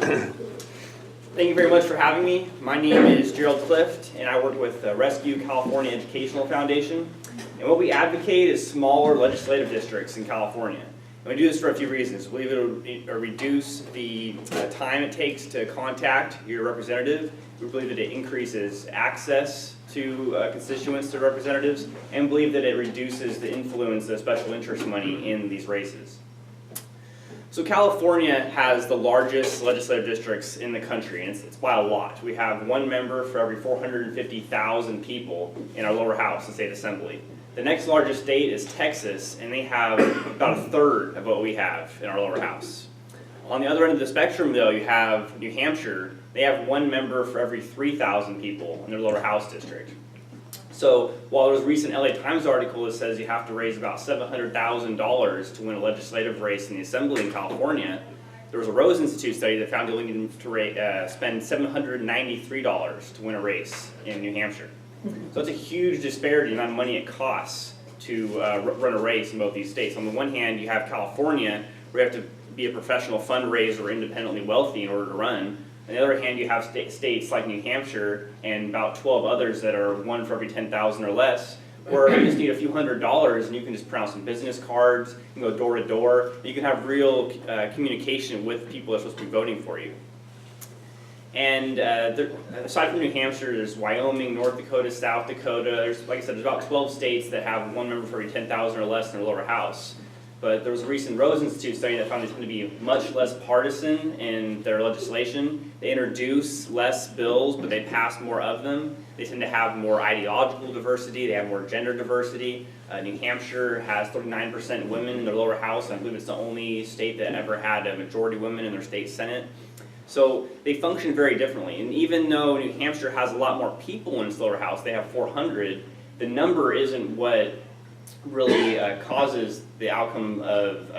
Thank you very much for having me. My name is Gerald Clift, and I work with the Rescue California Educational Foundation. And what we advocate is smaller legislative districts in California. And we do this for a few reasons. We believe it will reduce the time it takes to contact your representative. We believe that it increases access to constituents to representatives, and believe that it reduces the influence of special interest money in these races. So California has the largest legislative districts in the country, and it's by a lot. We have one member for every 450,000 people in our lower house, the state assembly. The next largest state is Texas, and they have about a third of what we have in our lower house. On the other end of the spectrum, though, you have New Hampshire. They have one member for every 3,000 people in their lower house district. So while there's a recent LA Times article that says you have to raise about $700,000 to win a legislative race in the assembly in California, there was a Rose Institute study that found you only need to spend $793 to win a race in New Hampshire. So it's a huge disparity in the amount of money it costs to run a race in both these states. On the one hand, you have California, where you have to be a professional fundraiser or independently wealthy in order to run. On the other hand, you have states like New Hampshire and about 12 others that are one for every 10,000 or less, where you just need a few $100s and you can just print out some business cards, you can go door to door, you can have real communication with people that are supposed to be voting for you. And aside from New Hampshire, there's Wyoming, North Dakota, South Dakota. There's, like I said, there's about 12 states that have one member for every 10,000 or less in their lower house. But there was a recent Rose Institute study that found they tend to be much less partisan in their legislation. They introduce less bills, but they pass more of them. They tend to have more ideological diversity. They have more gender diversity. New Hampshire has 39% women in their lower house. I believe it's the only state that ever had a majority women in their state senate. So they function very differently. And even though New Hampshire has a lot more people in its lower house, they have 400, the number isn't what really causes the outcome of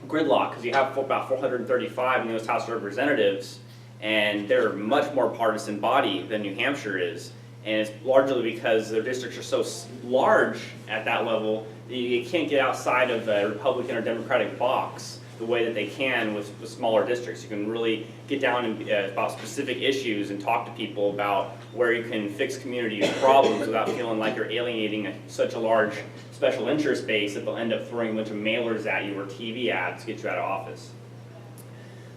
gridlock, because you have about 435 in those House of Representatives, and they're a much more partisan body than New Hampshire is. And it's largely because their districts are so large at that level that you can't get outside of a Republican or Democratic box the way that they can with smaller districts. You can really get down about specific issues and talk to people about where you can fix community problems without feeling like you're alienating such a large special interest base that they'll end up throwing a bunch of mailers at you or TV ads to get you out of office.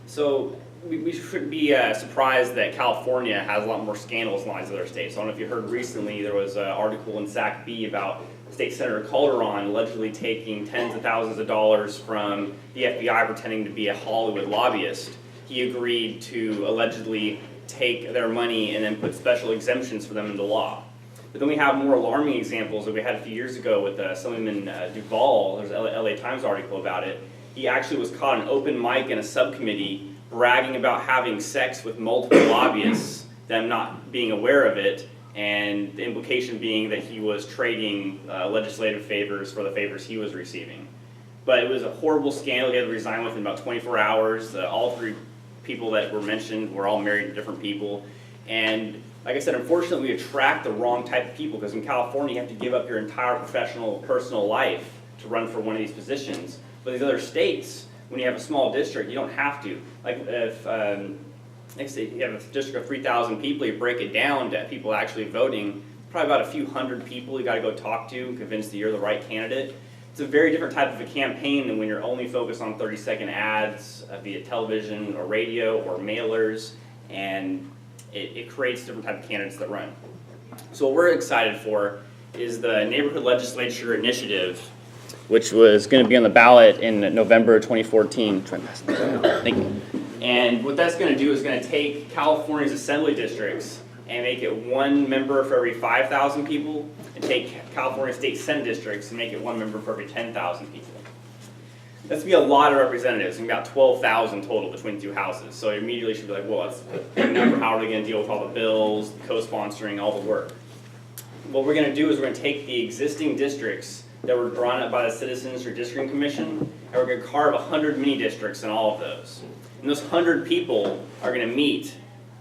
So we shouldn't be surprised that California has a lot more scandals than a lot of other states. I don't know if you heard recently, there was an article in Sac B about State Senator Calderon allegedly taking tens of thousands of dollars from the FBI pretending to be a Hollywood lobbyist. He agreed to allegedly take their money and then put special exemptions for them into law. But then we have more alarming examples that we had a few years ago with Assemblyman Duvall. There's an LA Times article about it. He actually was caught in an open mic in a subcommittee bragging about having sex with multiple lobbyists, them not being aware of it, and the implication being that he was trading legislative favors for the favors he was receiving. But it was a horrible scandal. He had to resign within about 24 hours. All three people that were mentioned were all married to different people. And like I said, unfortunately, we attract the wrong type of people, because in California, you have to give up your entire professional, personal life to run for one of these positions. But these other states, when you have a small district, you don't have to. Like if like say you have a district of 3,000 people, you break it down to people actually voting, probably about a few hundred people you got to go talk to and convince that you're the right candidate. It's a very different type of a campaign than when you're only focused on 30-second ads via television or radio or mailers, and it creates different type of candidates that run. So what we're excited for is the Neighborhood Legislature Initiative, which was going to be on the ballot in November 2014. Thank you. And what that's going to do is going to take California's assembly districts and make it one member for every 5,000 people, and take California state senate districts and make it one member for every 10,000 people. That's going to be a lot of representatives, and about 12,000 total between the two houses. So you immediately should be like, well, that's a big number. How are they going to deal with all the bills, co-sponsoring, all the work? What we're going to do is we're going to take the existing districts that were drawn up by the Citizens Redistricting Commission, and we're going to carve 100 mini districts in all of those. And those 100 people are going to meet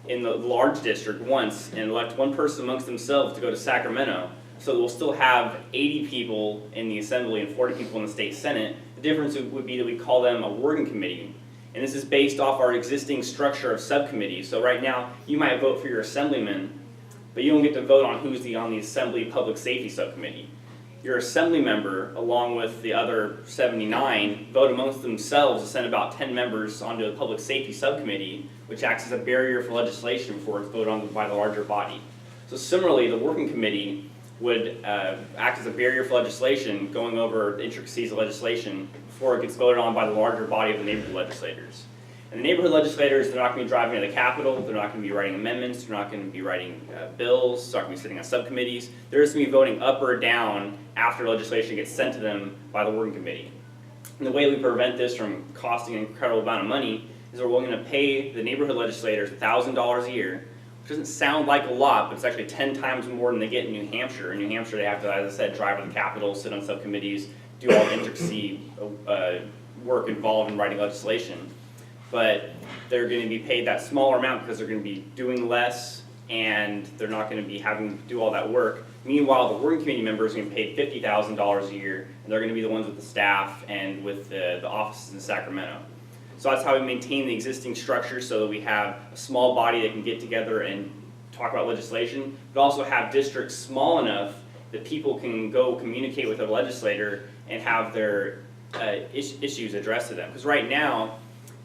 in the large district once and elect one person amongst themselves to go to Sacramento. So we'll still have 80 people in the assembly and 40 people in the state senate. The difference would be that we call them a working committee. And this is based off our existing structure of subcommittees. So right now, you might vote for your assemblyman, but you don't get to vote on who's on the Assembly Public Safety Subcommittee. Your assembly member, along with the other 79, vote amongst themselves to send about 10 members onto the Public Safety Subcommittee, which acts as a barrier for legislation before it's voted on by the larger body. So similarly, the working committee would act as a barrier for legislation, going over the intricacies of legislation before it gets voted on by the larger body of the neighborhood legislators. And the neighborhood legislators, they're not going to be driving to the Capitol, they're not going to be writing amendments, they're not going to be writing bills, they're not going to be sitting on subcommittees. They're just going to be voting up or down after legislation gets sent to them by the working committee. And the way we prevent this from costing an incredible amount of money is we're willing to pay the neighborhood legislators $1,000 a year, which doesn't sound like a lot, but it's actually 10 times more than they get in New Hampshire. In New Hampshire, they have to, as I said, drive to the Capitol, sit on subcommittees, do all the intricacy work involved in writing legislation. But they're going to be paid that smaller amount because they're going to be doing less and they're not going to be having to do all that work. Meanwhile, the working committee members are going to be paid $50,000 a year, and they're going to be the ones with the staff and with the offices in Sacramento. So that's how we maintain the existing structure, so that we have a small body that can get together and talk about legislation, but also have districts small enough that people can go communicate with their legislator and have their issues addressed to them. Because right now,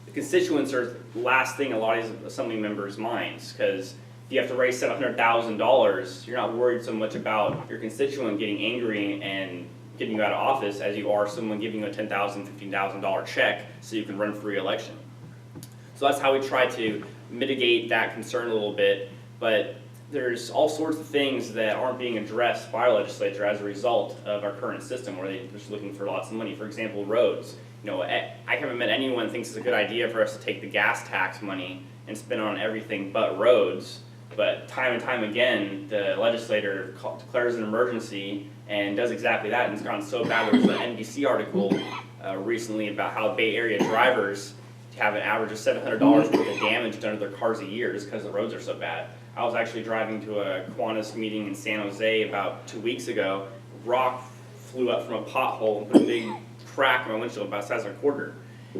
the constituents are the last thing in a lot of these assembly members' minds, because if you have to raise $700,000, you're not worried so much about your constituent getting angry and getting you out of office as you are someone giving you a $10,000, $15,000 check so you can run for re-election. So that's how we try to mitigate that concern a little bit, but there's all sorts of things that aren't being addressed by our legislature as a result of our current system, where they're just looking for lots of money. For example, roads. You know, I haven't met anyone who thinks it's a good idea for us to take the gas tax money and spend it on everything but roads. But time and time again, the legislator declares an emergency and does exactly that, and it's gone so bad. There was an NBC article recently about how Bay Area drivers have an average of $700 worth of damage done to their cars a year just because the roads are so bad. I was actually driving to a Kiwanis meeting in San Jose about 2 weeks ago. Rock flew up from a pothole and put a big crack in my windshield about the size of a quarter.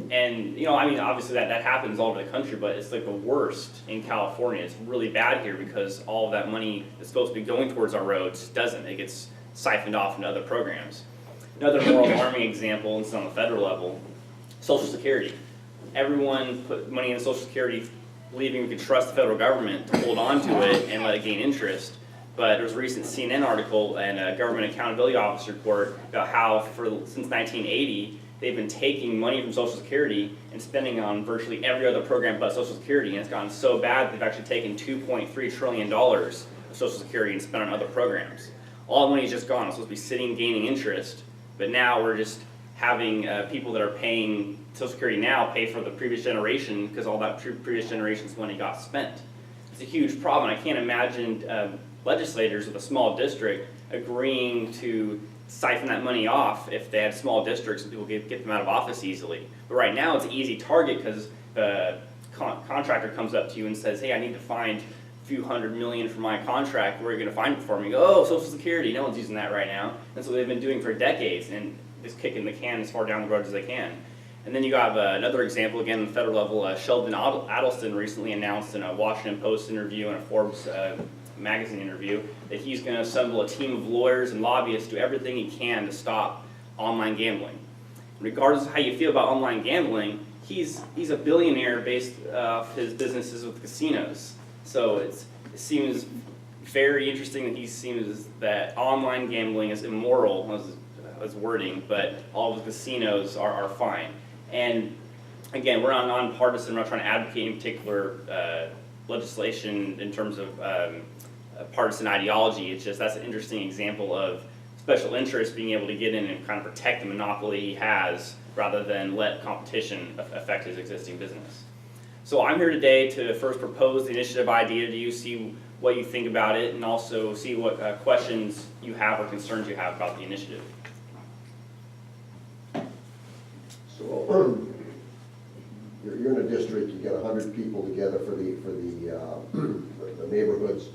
And, you know, I mean, obviously that happens all over the country, but it's like the worst in California. It's really bad here because all of that money that's supposed to be going towards our roads doesn't. It gets siphoned off into other programs. Another more alarming example, and it's on the federal level, Social Security. Everyone put money in Social Security believing we could trust the federal government to hold on to it and let it gain interest. But there was a recent CNN article and a Government Accountability Office report about how since 1980, they've been taking money from Social Security and spending on virtually every other program but Social Security, and it's gotten so bad that they've actually taken $2.3 trillion of Social Security and spent on other programs. All the money is just gone. It's supposed to be sitting, gaining interest, but now we're just having people that are paying Social Security now pay for the previous generation because all that previous generation's money got spent. It's a huge problem. I can't imagine legislators with a small district agreeing to siphon that money off if they had small districts and people get them out of office easily. But right now it's an easy target because the contractor comes up to you and says, hey, I need to find a few $100 million for my contract. Where are you going to find it for me? You go, oh, Social Security. No one's using that right now. That's what they've been doing for decades, and just kicking the can as far down the road as they can. And then you have another example, again, on the federal level. Sheldon Adelson recently announced in a Washington Post interview and a Forbes magazine interview that he's going to assemble a team of lawyers and lobbyists to do everything he can to stop online gambling. Regardless of how you feel about online gambling, he's a billionaire based off his businesses with casinos. So it seems very interesting that he seems that online gambling is immoral, as wording, but all of the casinos are fine. And again, we're not nonpartisan. We're not trying to advocate any particular legislation in terms of partisan ideology. It's just that's an interesting example of special interest being able to get in and kind of protect the monopoly he has rather than let competition affect his existing business. So I'm here today to first propose the initiative idea to you, see what you think about it, and also see what questions you have or concerns you have about the initiative. So you're in a district, you get 100 people together for the neighborhoods,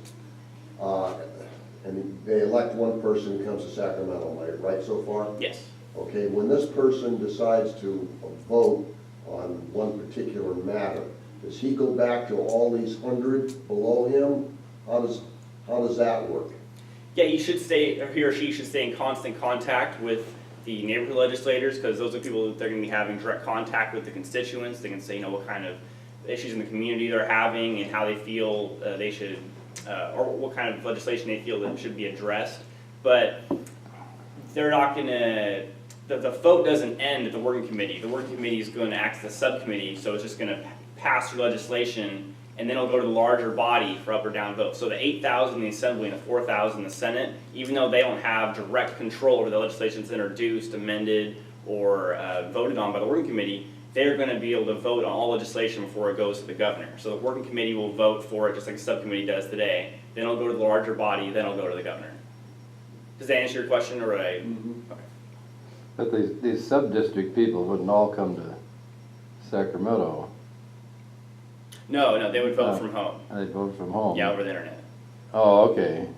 and they elect one person who comes to Sacramento, am I right so far? Yes. Okay, when this person decides to vote on one particular matter, does he go back to all these 100 below him? How does that work? Yeah, he should stay, or he or she should stay in constant contact with the neighborhood legislators, because those are people that they're going to be having direct contact with the constituents. They can say, what kind of issues in the community they're having and how they feel they should, or what kind of legislation they feel that should be addressed. But they're not going to, the vote doesn't end at the working committee. The working committee is going to act as a subcommittee, so it's just going to pass through legislation, and then it'll go to the larger body for up or down vote. So the 8,000 in the Assembly and the 4,000 in the Senate, even though they don't have direct control over the legislation that's introduced, amended, or voted on by the working committee, they're going to be able to vote on all legislation before it goes to the governor. So the working committee will vote for it just like the subcommittee does today. Then it'll go to the larger body, then it'll go to the governor. Does that answer your question, or okay. But these sub-district people wouldn't all come to Sacramento. No, they would vote from home. They'd vote from home? Yeah, over the internet. Oh, okay.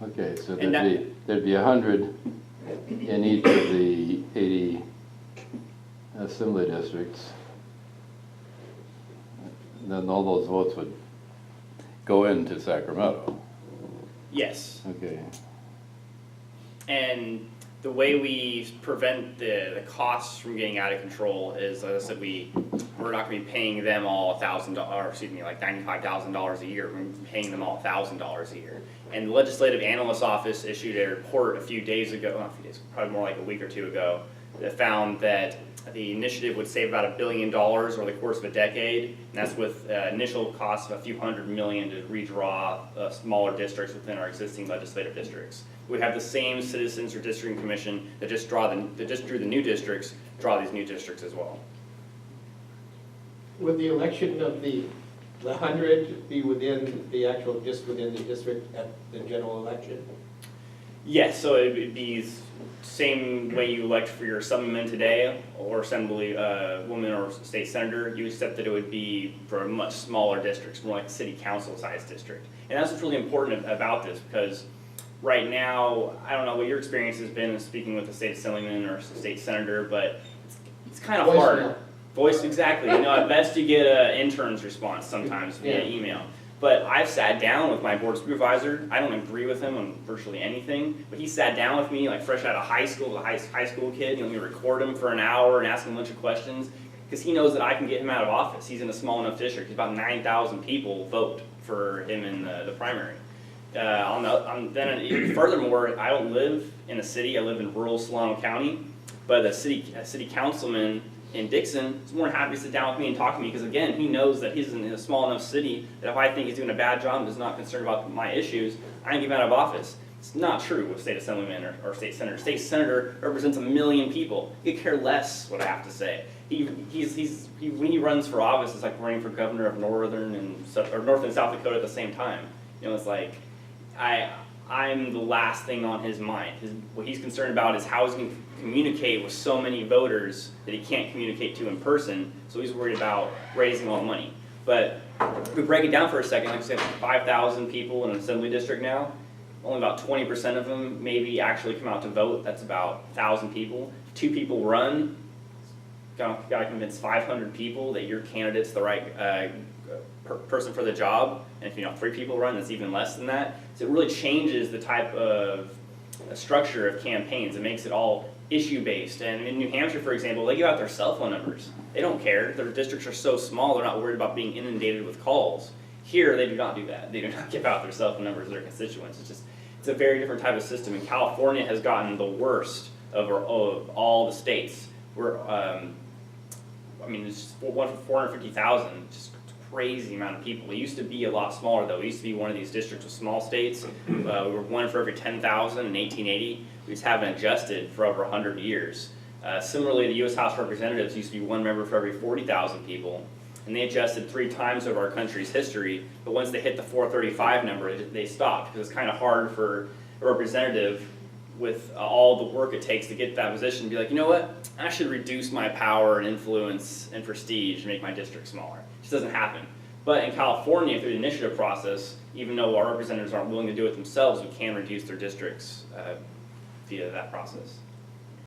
Okay, so there'd be 100 in each of the 80 assembly districts. And then all those votes would go into Sacramento. Yes. Okay. And the way we prevent the costs from getting out of control is, as I said, we're not going to be paying them all like $95,000 a year. We're going to be paying them all $1,000 a year. And the Legislative Analyst's Office issued a report a few days ago, not a few days, probably more like a week or two ago, that found that the initiative would save about $1 billion over the course of a decade, and that's with initial costs of a few $100 million to redraw smaller districts within our existing legislative districts. We have the same citizens or districting commission that just drew the new districts, draw these new districts as well. Would the election of the 100 be within the actual, just within the district at the general election? Yes, so it would be same way you elect for your assemblyman today, or assembly woman or state senator, you accept that it would be for much smaller districts, more like a city council size district. And that's what's really important about this, because right now, I don't know what your experience has been in speaking with a state assemblyman or state senator, but it's kind of hard. Voice, exactly. At best you get an intern's response sometimes via email. But I've sat down with my board supervisor. I don't agree with him on virtually anything, but he sat down with me like fresh out of high school, a high school kid. We record him for an hour and ask him a bunch of questions because he knows that I can get him out of office. He's in a small enough district. About 9,000 people vote for him in the primary. Furthermore, I don't live in a city. I live in rural Solano County, but a city councilman in Dixon is more than happy to sit down with me and talk to me because, again, he knows that he's in a small enough city that if I think he's doing a bad job and is not concerned about my issues, I can get him out of office. It's not true with state assemblyman or state senator. State senator represents 1 million people. He could care less what I have to say. When he runs for office, it's like running for governor of North and South Dakota at the same time. It's like I'm the last thing on his mind. What he's concerned about is how he's going to communicate with so many voters that he can't communicate to in person, so he's worried about raising all the money. But if we break it down for a second, like I said, 5,000 people in an assembly district now, only about 20% of them maybe actually come out to vote. That's about 1,000 people. 2 people run, got to convince 500 people that your candidate's the right person for the job, and if 3 people run, that's even less than that. So it really changes the type of structure of campaigns. It makes it all issue-based. And in New Hampshire, for example, they give out their cell phone numbers. They don't care. Their districts are so small, they're not worried about being inundated with calls. Here, they do not do that. They do not give out their cell phone numbers to their constituents. It's a very different type of system. And California has gotten the worst of all the states. It's 450,000, just crazy amount of people. It used to be a lot smaller, though. It used to be one of these districts with small states. We were 1 for every 10,000 in 1880. We just haven't adjusted for over 100 years. Similarly, the U.S. House of Representatives used to be 1 member for every 40,000 people, and they adjusted 3 times over our country's history, but once they hit the 435 number, they stopped, because it's kind of hard for a representative with all the work it takes to get to that position to be like, you know what, I should reduce my power and influence and prestige and make my district smaller. It just doesn't happen. But in California, through the initiative process, even though our representatives aren't willing to do it themselves, we can reduce their districts via that process.